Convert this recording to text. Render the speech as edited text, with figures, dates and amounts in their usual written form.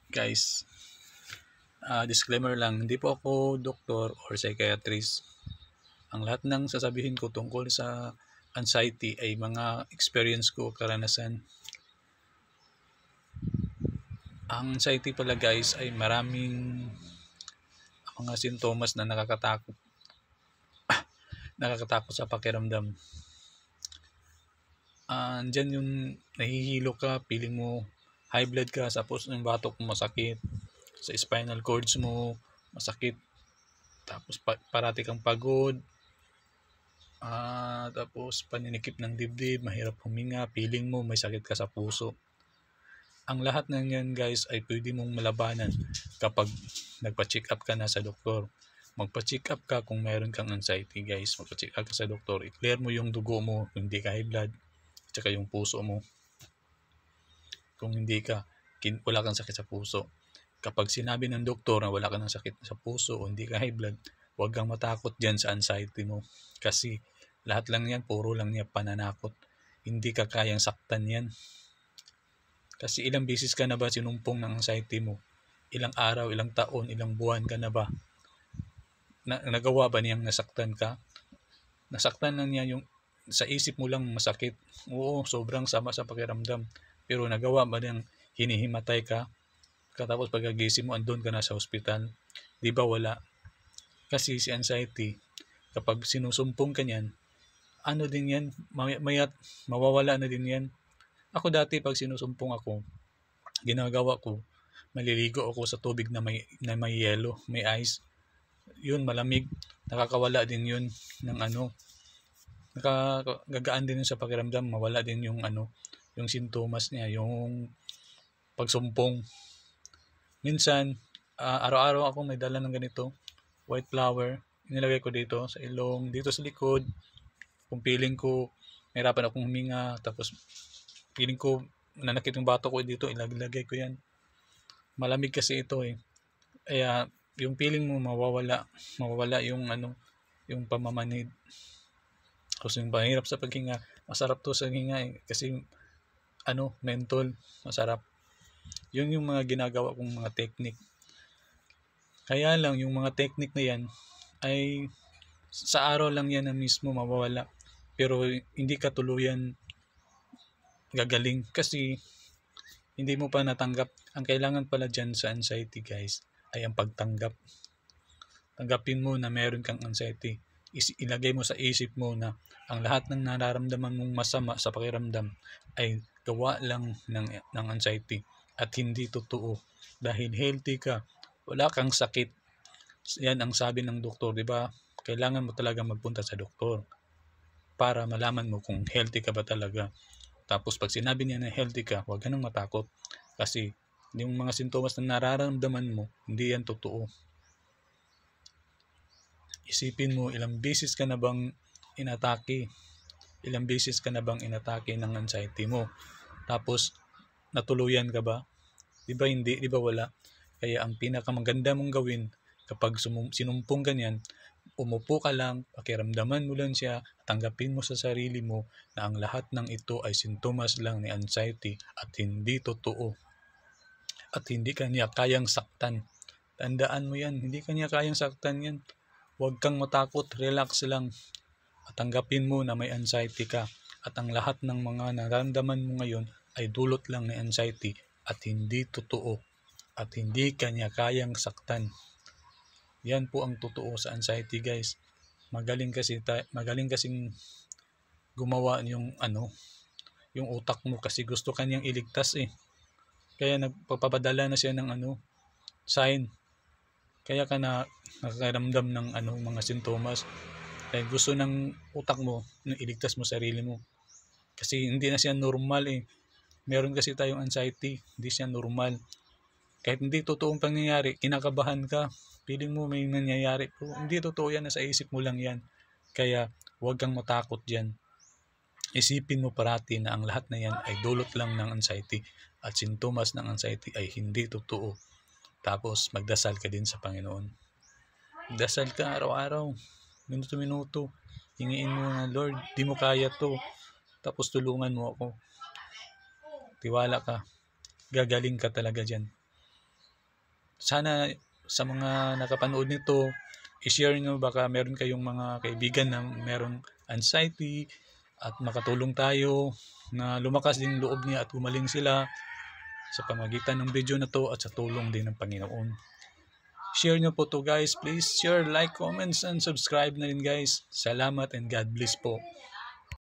Guys, disclaimer lang, hindi po ako doktor or psychiatrist. Ang lahat ng sasabihin ko tungkol sa anxiety ay mga experience ko, karanasan. Ang anxiety pala guys ay maraming mga sintomas na nakakatakot sa pakiramdam. Andyan yung nahihilo ka, feeling mo high blood ka, tapos yung batok mo masakit, sa spinal cords mo masakit, tapos parati kang pagod, tapos paninikip ng dibdib, mahirap huminga, feeling mo may sakit ka sa puso. Ang lahat ng yan guys ay pwede mong malabanan kapag nagpa-check up ka na sa doktor. Magpa-check up ka kung meron kang anxiety guys. Magpa-check up ka sa doktor. I-clear mo yung dugo mo kung hindi ka high blood, tsaka yung puso mo kung hindi ka wala kang sakit sa puso. Kapag sinabi ng doktor na wala ka ng sakit sa puso o hindi ka high blood, huwag kang matakot dyan sa anxiety mo. Kasi lahat lang yan, puro lang niya pananakot. Hindi ka kayang saktan yan. Kasi ilang beses ka na ba sinumpong ng anxiety mo? Ilang araw, ilang taon, ilang buwan ka na ba? Nagawa ba niyang nasaktan ka? Nasaktan lang niya yung sa isip mo lang masakit. Oo, sobrang sama sa pakiramdam. Pero nagawa ba niyang hinihimatay ka? Katapos pagkagising mo, andun ka na sa ospital. Di ba wala? Kasi si anxiety, kapag sinusumpong ka niyan, ano din yan, mayat mawawala na din yan. Ako dati pag sinusumpong ako, ginagawa ko, maliligo ako sa tubig na may yelo, may ice. Yun, malamig. Nakakawala din yun ng nakagagaan din yun sa pakiramdam, mawala din yung yung sintomas niya, yung pagsumpong. Minsan, araw-araw ako may dala ng ganito, white flower, inilagay ko dito sa ilong, dito sa likod. Kung feeling ko mahirapan akong huminga, tapos feeling ko nanakit yung bato ko dito, ilagay ko yan. Malamig kasi ito eh. Kaya yung feeling mo mawawala yung yung pamamanhid. Kasi yung mahirap sa paghinga, masarap to sa hinga eh, kasi mentol, masarap. Yun yung mga ginagawa kong mga technique. Kaya lang yung mga technique na yan ay sa araw lang yan na mismo mawawala. Pero hindi ka tuluyan gagaling kasi hindi mo pa natanggap. Ang kailangan pala dyan sa anxiety guys ay ang pagtanggap. Tanggapin mo na meron kang anxiety. Ilagay mo sa isip mo na ang lahat ng nararamdaman mong masama sa pakiramdam ay gawa lang ng anxiety at hindi totoo. Dahil healthy ka, wala kang sakit. Yan ang sabi ng doktor, di ba? Kailangan mo talaga magpunta sa doktor para malaman mo kung healthy ka ba talaga. Tapos pag sinabi niya na healthy ka, huwag ka nang matakot kasi yung mga sintomas na nararamdaman mo, hindi yan totoo. Isipin mo, ilang beses ka na bang inatake? Ilang beses ka na bang inatake ng anxiety mo? Tapos, natuluyan ka ba? Di ba hindi? Di ba wala? Kaya ang pinakamaganda mong gawin kapag sinumpong ganyan, umupo ka lang, pakiramdaman mo lang siya, tanggapin mo sa sarili mo na ang lahat ng ito ay sintomas lang ni anxiety at hindi totoo. At hindi ka niya kayang saktan. Tandaan mo yan, hindi ka niya kayang saktan yan. Huwag kang matakot, relax lang. At tanggapin mo na may anxiety ka. At ang lahat ng mga nararamdaman mo ngayon ay dulot lang ni anxiety at hindi totoo. At hindi ka niya kayang saktan. Yan po ang totoo sa anxiety guys. Magaling kasing gumawa yung yung utak mo kasi gusto kanyang iligtas eh. Kaya nagpapadala na siya ng sign. Kaya ka na nakakaramdam ng mga sintomas. Kaya gusto ng utak mo na iligtas mo sarili mo. Kasi hindi na siya normal eh. Meron kasi tayong anxiety, hindi siya normal. Kahit hindi totoong pangyayari, kinakabahan ka. Feeling mo may nangyayari. Pero hindi totoo yan, nasa isip mo lang yan. Kaya huwag kang matakot dyan. Isipin mo parati na ang lahat na yan ay dulot lang ng anxiety at sintomas ng anxiety ay hindi totoo. Tapos magdasal ka din sa Panginoon. Dasal ka araw-araw, minuto-minuto. Hingiin mo na, Lord, di mo kaya to. Tapos tulungan mo ako. Tiwala ka. Gagaling ka talaga dyan. Sana sa mga nakapanood nito, i-share nyo, baka meron kayong mga kaibigan na merong anxiety at makatulong tayo na lumakas din loob niya at gumaling sila sa pamagitan ng video na to at sa tulong din ng Panginoon. Share nyo po to guys. Please share, like, comments, and subscribe na rin guys. Salamat and God bless po.